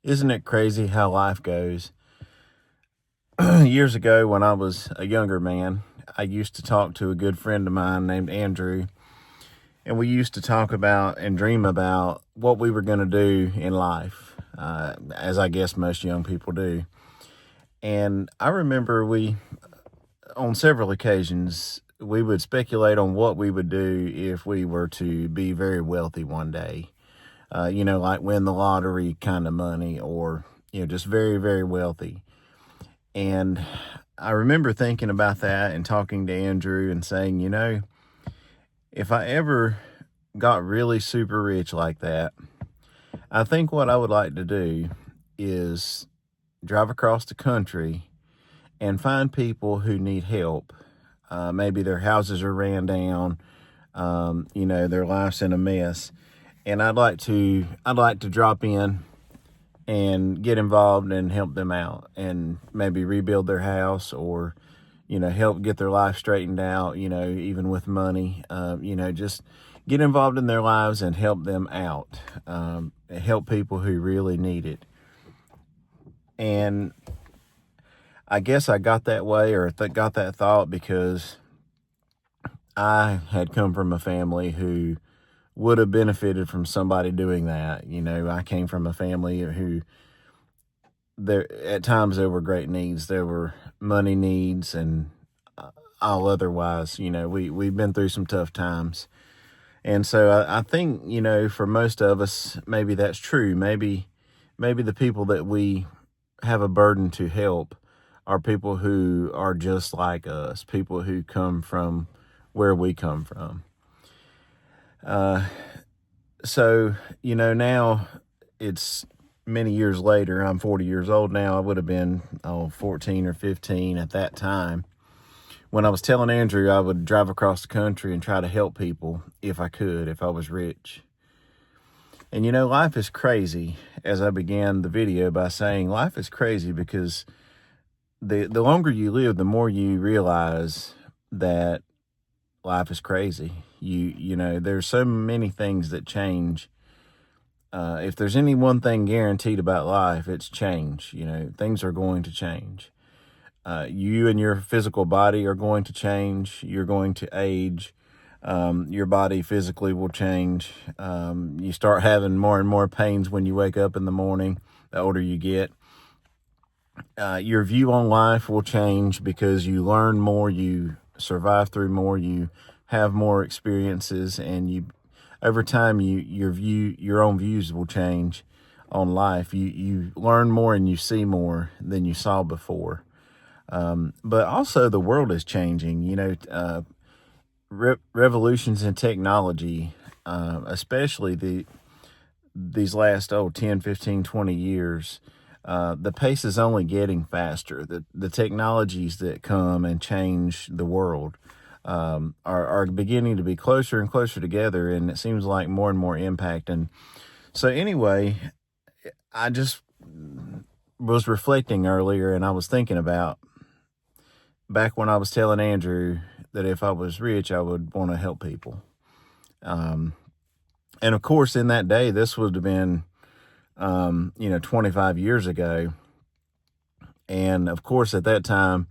Isn't it crazy how life goes? Years ago, when I was a younger man, I used to talk to a good friend of mine named Andrew, and we used to talk about and dream about what we were going to do in life, as I guess most young people do. And I remember on several occasions, we would speculate on what we would do if we were to be very wealthy one day. Like win the lottery kind of money, or, just very, very wealthy. And I remember thinking about that and talking to Andrew and saying, if I ever got really super rich like that, I think what I would like to do is drive across the country and find people who need help. Maybe their houses are ran down, their life's in a mess. And I'd like to drop in and get involved and help them out and maybe rebuild their house, or, help get their life straightened out, even with money, just get involved in their lives and help them out, help people who really need it. And I guess I got that way, or got that thought, because I had come from a family who would have benefited from somebody doing that. I came from a family who, at times there were great needs. There were money needs and all otherwise. We've been through some tough times. And so I think, for most of us, maybe that's true. Maybe the people that we have a burden to help are people who are just like us, people who come from where we come from. So, now it's many years later. I'm 40 years old now. I would have been 14 or 15 at that time, when I was telling Andrew I would drive across the country and try to help people if I could, if I was rich. And life is crazy. As I began the video by saying, life is crazy because the longer you live, the more you realize that life is crazy. There's so many things that change. If there's any one thing guaranteed about life, it's change. Things are going to change. You and your physical body are going to change. You're going to age. Your body physically will change. You start having more and more pains when you wake up in the morning, the older you get. Your view on life will change because you learn more, you survive through more, you have more experiences, and over time your own views will change on life. You learn more and you see more than you saw before. But also the world is changing. Revolutions in technology, especially these last 10, 15, 20 years. The pace is only getting faster. The technologies that come and change the world are beginning to be closer and closer together, and it seems like more and more impact. And so anyway, I just was reflecting earlier, and I was thinking about back when I was telling Andrew that if I was rich, I would want to help people. And of course, in that day, this would have been 25 years ago. And of course, at that time,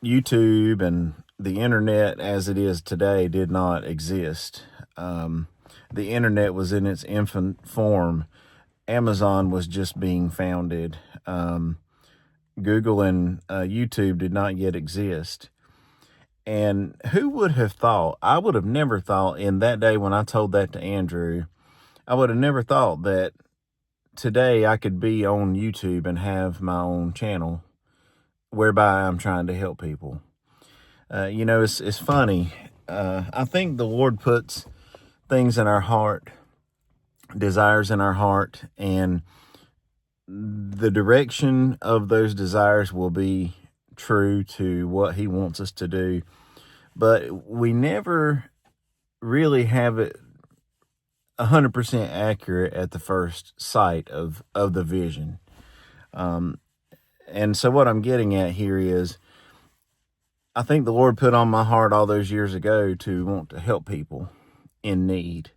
YouTube and the internet as it is today did not exist. The internet was in its infant form. Amazon was just being founded. Google and YouTube did not yet exist. And who would have thought? I would have never thought in that day when I told that to Andrew, I would have never thought that today I could be on YouTube and have my own channel whereby I'm trying to help people. It's funny. I think the Lord puts things in our heart, desires in our heart, and the direction of those desires will be true to what He wants us to do. But we never really have it 100% accurate at the first sight of the vision. And so what I'm getting at here is, I think the Lord put on my heart all those years ago to want to help people in need.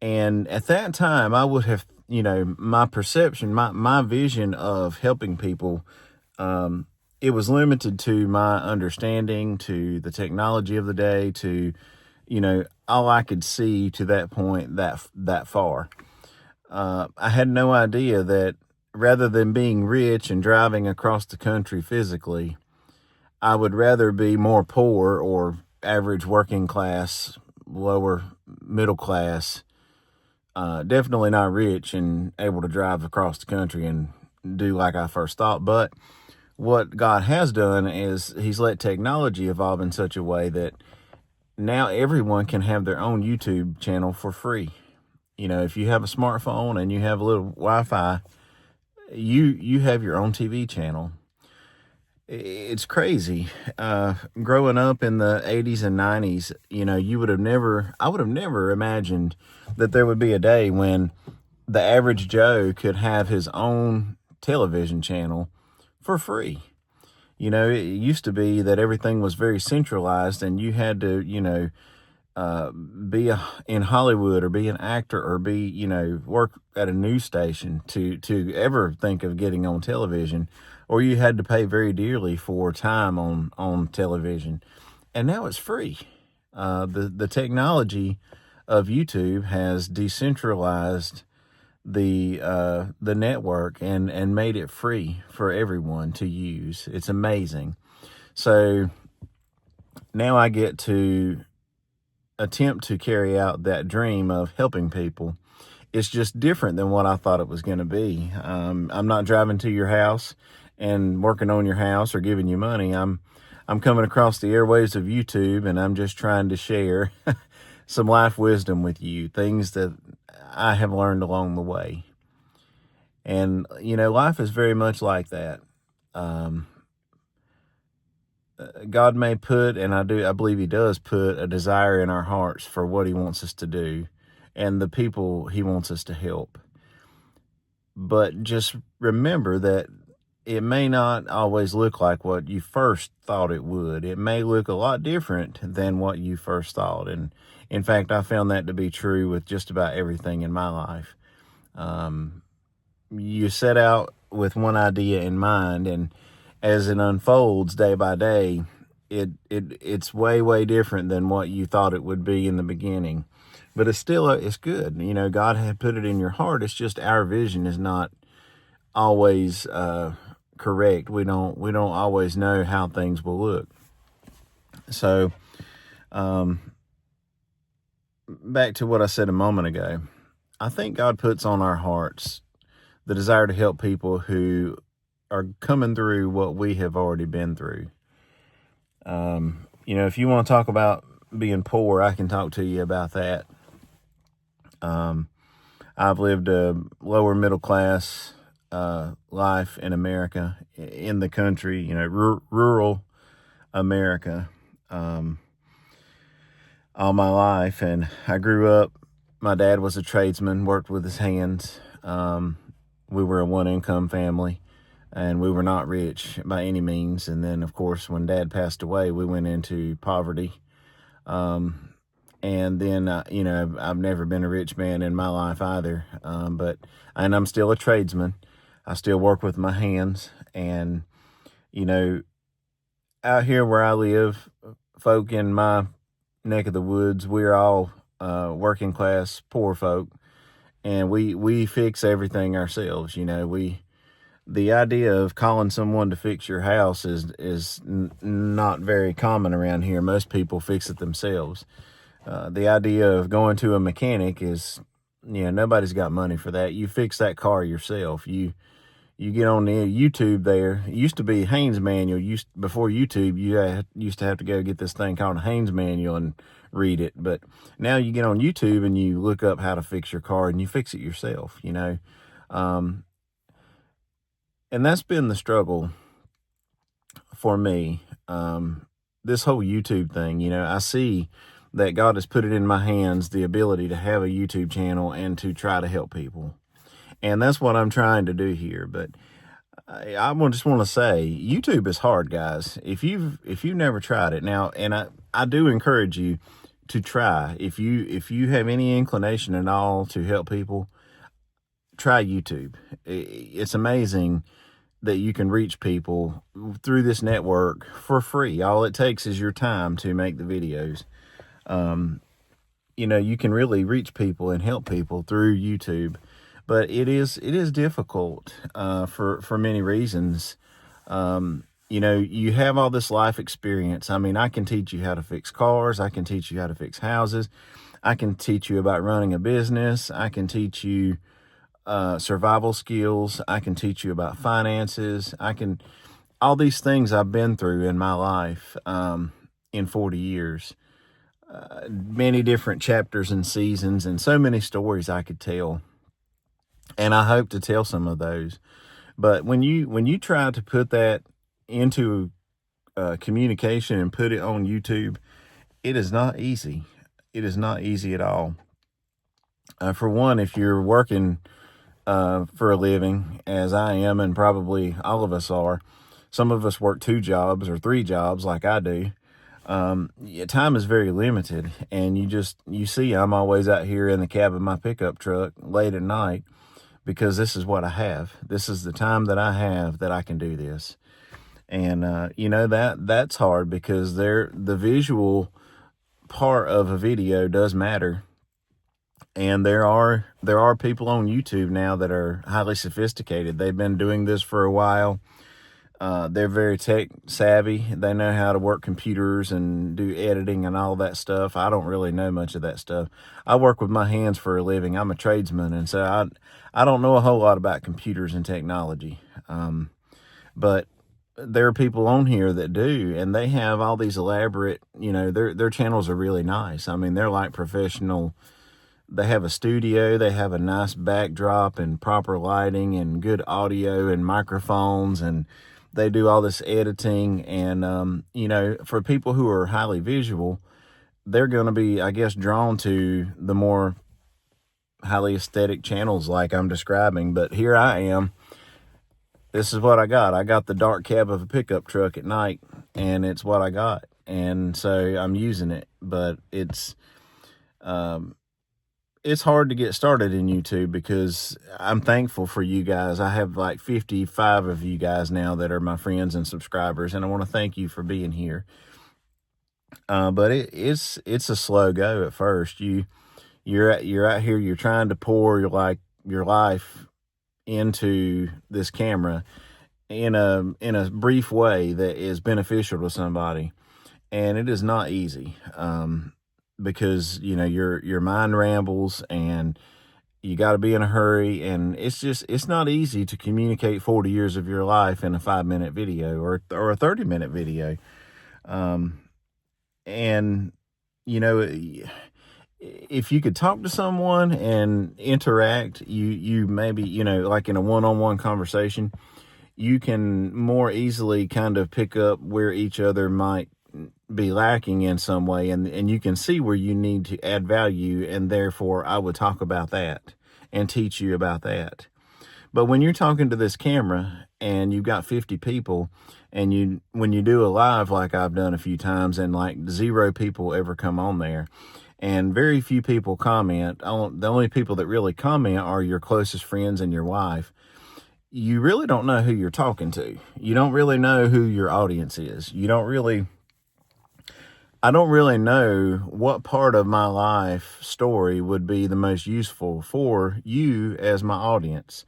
And at that time, I would have, my perception, my vision of helping people, it was limited to my understanding, to the technology of the day, to, all I could see to that point, that far. I had no idea that rather than being rich and driving across the country physically, I would rather be more poor or average working class, lower middle class, definitely not rich and able to drive across the country and do like I first thought. But what God has done is He's let technology evolve in such a way that now everyone can have their own YouTube channel for free. If you have a smartphone and you have a little Wi-Fi, you have your own TV channel. It's crazy. Growing up in the 80s and 90s, I would have never imagined that there would be a day when the average Joe could have his own television channel for free. It used to be that everything was very centralized and you had to, be in Hollywood or be an actor or be, work at a news station to ever think of getting on television, or you had to pay very dearly for time on television. And now it's free. The technology of YouTube has decentralized the network and made it free for everyone to use. It's amazing. So now I get to attempt to carry out that dream of helping people. It's just different than what I thought it was going to be. I'm not driving to your house and working on your house or giving you money. I'm coming across the airwaves of YouTube, and I'm just trying to share some life wisdom with you, things that I have learned along the way. And, life is very much like that. God may put, and I believe He does put a desire in our hearts for what He wants us to do and the people He wants us to help. But just remember that it may not always look like what you first thought it would. It may look a lot different than what you first thought. And in fact, I found that to be true with just about everything in my life. You set out with one idea in mind, and as it unfolds day by day, it's way different than what you thought it would be in the beginning. But it's good. God had put it in your heart. It's just our vision is not always correct. We don't always know how things will look. So, back to what I said a moment ago. I think God puts on our hearts the desire to help people who are coming through what we have already been through. If you want to talk about being poor, I can talk to you about that. I've lived a lower middle class life in America, in the country, rural America, all my life. And I grew up, my dad was a tradesman, worked with his hands. We were a one-income family, and we were not rich by any means. And then, of course, when Dad passed away, we went into poverty. And then, I've never been a rich man in my life either. And I'm still a tradesman. I still work with my hands. And, out here where I live, folk in my neck of the woods, we're all working class, poor folk. And we fix everything ourselves. The idea of calling someone to fix your house is not very common around here. Most people fix it themselves. The idea of going to a mechanic is, nobody's got money for that. You fix that car yourself. You get on the YouTube there. It used to be Haynes Manual. Before YouTube, you used to have to go get this thing called a Haynes Manual and read it. But now you get on YouTube and you look up how to fix your car and you fix it yourself, and that's been the struggle for me. This whole YouTube thing, I see that God has put it in my hands, the ability to have a YouTube channel and to try to help people. And that's what I'm trying to do here. But I just want to say, YouTube is hard, guys. If you've never tried it now, and I do encourage you to try. If you have any inclination at all to help people, try YouTube. It's amazing that you can reach people through this network for free. All it takes is your time to make the videos. You can really reach people and help people through YouTube, but it is difficult for many reasons. You have all this life experience. I mean, I can teach you how to fix cars. I can teach you how to fix houses. I can teach you about running a business. I can teach you survival skills. I can teach you about finances. All these things I've been through in my life in 40 years. Many different chapters and seasons, and so many stories I could tell. And I hope to tell some of those. But when you try to put that into communication and put it on YouTube, it is not easy. It is not easy at all. For one, if you're working for a living, as I am, and probably all of us are, some of us work 2 jobs or 3 jobs like I do. Time is very limited, and you see I'm always out here in the cab of my pickup truck late at night because this is what I have. This is the time that I have that I can do this. And, that's hard because the visual part of a video does matter. And there are people on YouTube now that are highly sophisticated. They've been doing this for a while. They're very tech savvy. They know how to work computers and do editing and all that stuff. I don't really know much of that stuff. I work with my hands for a living. I'm a tradesman, and so I don't know a whole lot about computers and technology. But there are people on here that do, and they have all these elaborate, their channels are really nice. I mean, they're like professional. They have a studio, they have a nice backdrop and proper lighting and good audio and microphones, and they do all this editing. And, for people who are highly visual, they're going to be, I guess, drawn to the more highly aesthetic channels like I'm describing. But here I am. This is what I got. I got the dark cab of a pickup truck at night, and it's what I got. And so I'm using it, but it's hard to get started in YouTube because I'm thankful for you guys. I have like 55 of you guys now that are my friends and subscribers, and I want to thank you for being here. But it's a slow go at first. You're out here, you're trying to pour your life into this camera in a brief way that is beneficial to somebody, and it is not easy. Because your mind rambles and you got to be in a hurry, and it's not easy to communicate 40 years of your life in a 5-minute video or a 30-minute video. And if you could talk to someone and interact, you maybe, like in a one-on-one conversation, you can more easily kind of pick up where each other might be lacking in some way, and you can see where you need to add value, and therefore I would talk about that and teach you about that. But when you're talking to this camera and you've got 50 people, and when you do a live like I've done a few times, and like 0 people ever come on there, and very few people comment, the only people that really comment are your closest friends and your wife, you really don't know who you're talking to. You don't really know who your audience is. I don't really know what part of my life story would be the most useful for you as my audience.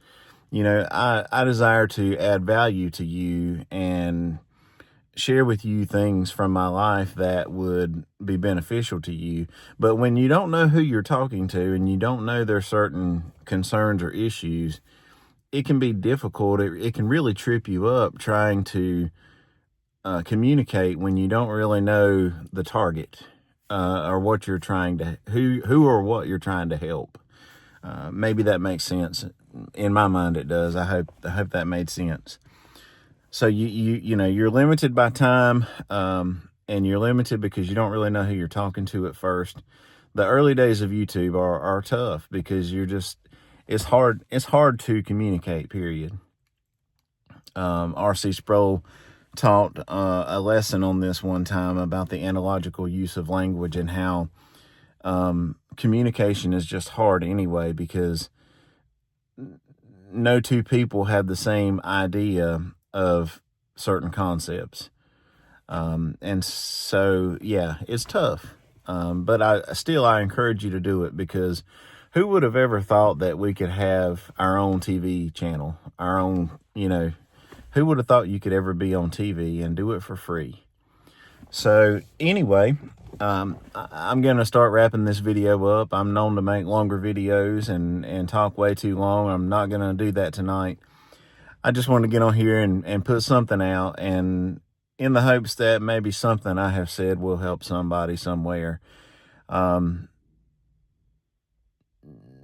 I desire to add value to you and share with you things from my life that would be beneficial to you. But when you don't know who you're talking to and you don't know their certain concerns or issues, it can be difficult. It can really trip you up trying to communicate when you don't really know the target or what you're trying to, who or what you're trying to help. Maybe that makes sense. In my mind, it does. I hope that made sense. So you're limited by time, and you're limited because you don't really know who you're talking to at first. The early days of YouTube are tough because it's hard to communicate, period. R.C. Sproul taught a lesson on this one time about the analogical use of language and how communication is just hard anyway, because no two people have the same idea of certain concepts. And so, yeah, it's tough. But I encourage you to do it, because who would have ever thought that we could have our own TV channel, our own, who would have thought you could ever be on TV and do it for free? So anyway, I'm going to start wrapping this video up. I'm known to make longer videos and talk way too long. I'm not going to do that tonight. I just want to get on here and put something out, and in the hopes that maybe something I have said will help somebody somewhere.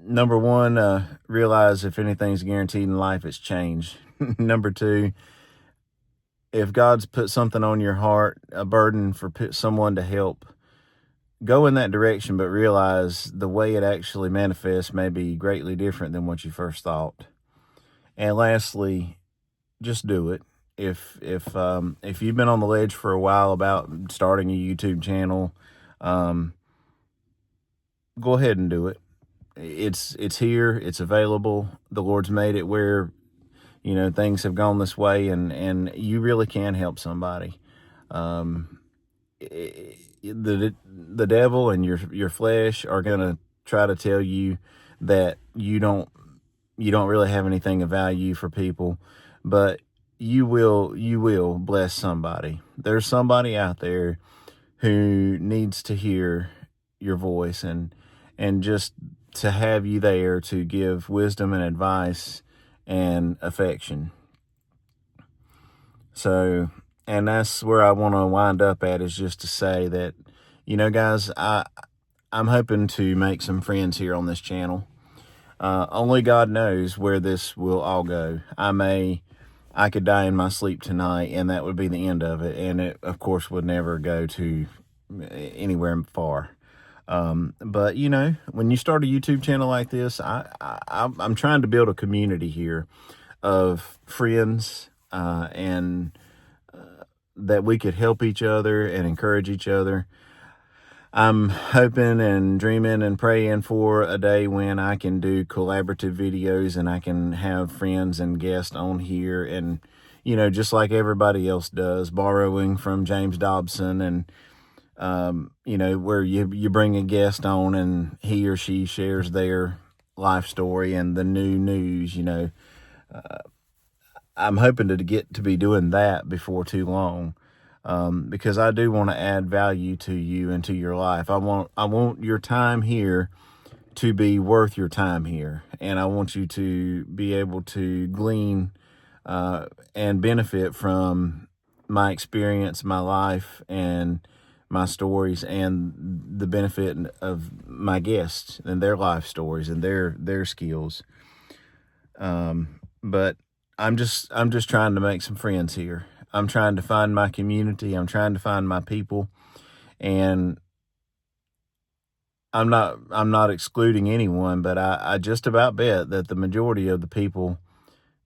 Number one, realize if anything's guaranteed in life, it's change. Number two, if God's put something on your heart, a burden for someone to help, go in that direction, but realize the way it actually manifests may be greatly different than what you first thought. And lastly, just do it. If you've been on the ledge for a while about starting a YouTube channel, go ahead and do it. It's here. It's available. The Lord's made it where, things have gone this way, and you really can help somebody. The devil and your flesh are going to try to tell you that you don't really have anything of value for people, but you will bless somebody. There's somebody out there who needs to hear your voice, and just to have you there to give wisdom and advice and affection. So, and that's where I want to wind up at, is just to say that, guys, I'm hoping to make some friends here on this channel. Only God knows where this will all go. I could die in my sleep tonight, and that would be the end of it. And it, of course, would never go to anywhere far. But when you start a YouTube channel like this, I'm trying to build a community here of friends, and that we could help each other and encourage each other. I'm hoping and dreaming and praying for a day when I can do collaborative videos, and I can have friends and guests on here, and, just like everybody else does, borrowing from James Dobson, and, where you bring a guest on and he or she shares their life story and the new news. I'm hoping to get to be doing that before too long. Because I do want to add value to you and to your life. I want your time here to be worth your time here. And I want you to be able to glean, and benefit from my experience, my life, and my stories, and the benefit of my guests and their life stories and their skills. But I'm just trying to make some friends here. I'm trying to find my community. I'm trying to find my people, and I'm not excluding anyone, but I just about bet that the majority of the people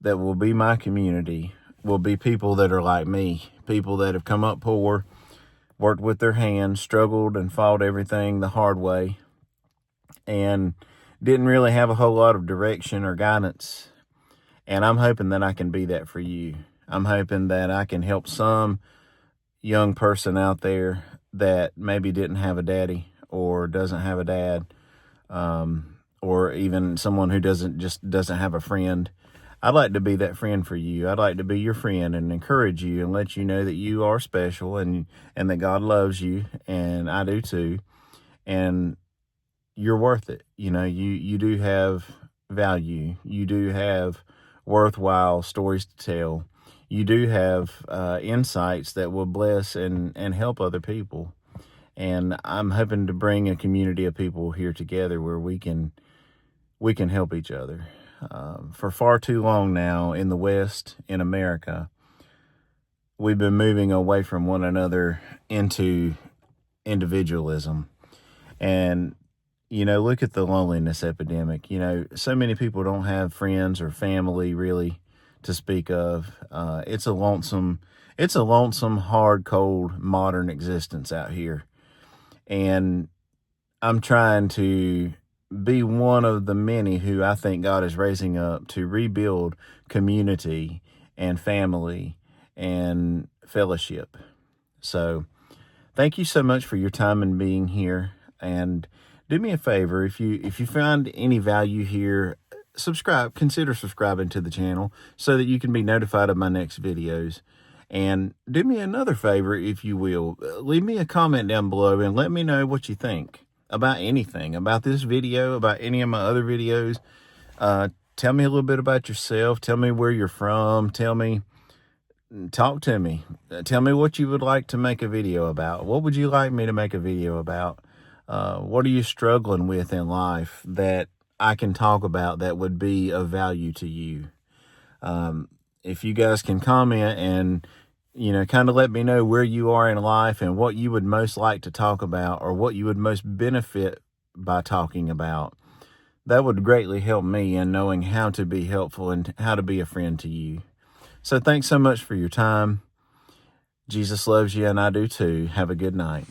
that will be my community will be people that are like me, people that have come up poor, worked with their hands, struggled and fought everything the hard way, and didn't really have a whole lot of direction or guidance. And I'm hoping that I can be that for you. I'm hoping that I can help some young person out there that maybe didn't have a daddy or doesn't have a dad, or even someone who doesn't have a friend. I'd like to be that friend for you. I'd like to be your friend and encourage you and let you know that you are special, and that God loves you, and I do too. And you're worth it. You do have value. You do have worthwhile stories to tell. You do have insights that will bless and help other people. And I'm hoping to bring a community of people here together where we can help each other. For far too long now in the West, in America, we've been moving away from one another into individualism. And, look at the loneliness epidemic. So many people don't have friends or family really to speak of. It's a lonesome, hard, cold, modern existence out here. And I'm trying to be one of the many who I think God is raising up to rebuild community and family and fellowship. So thank you so much for your time and being here. And do me a favor, if you find any value here, consider subscribing to the channel so that you can be notified of my next videos. And do me another favor, if you will, leave me a comment down below and let me know what you think about anything, about this video, about any of my other videos. Tell me a little bit about yourself. Tell me where you're from. Talk to me. Tell me what you would like to make a video about. What would you like me to make a video about? What are you struggling with in life that I can talk about that would be of value to you? If you guys can comment and, kind of let me know where you are in life and what you would most like to talk about or what you would most benefit by talking about, that would greatly help me in knowing how to be helpful and how to be a friend to you. So thanks so much for your time. Jesus loves you, and I do too. Have a good night.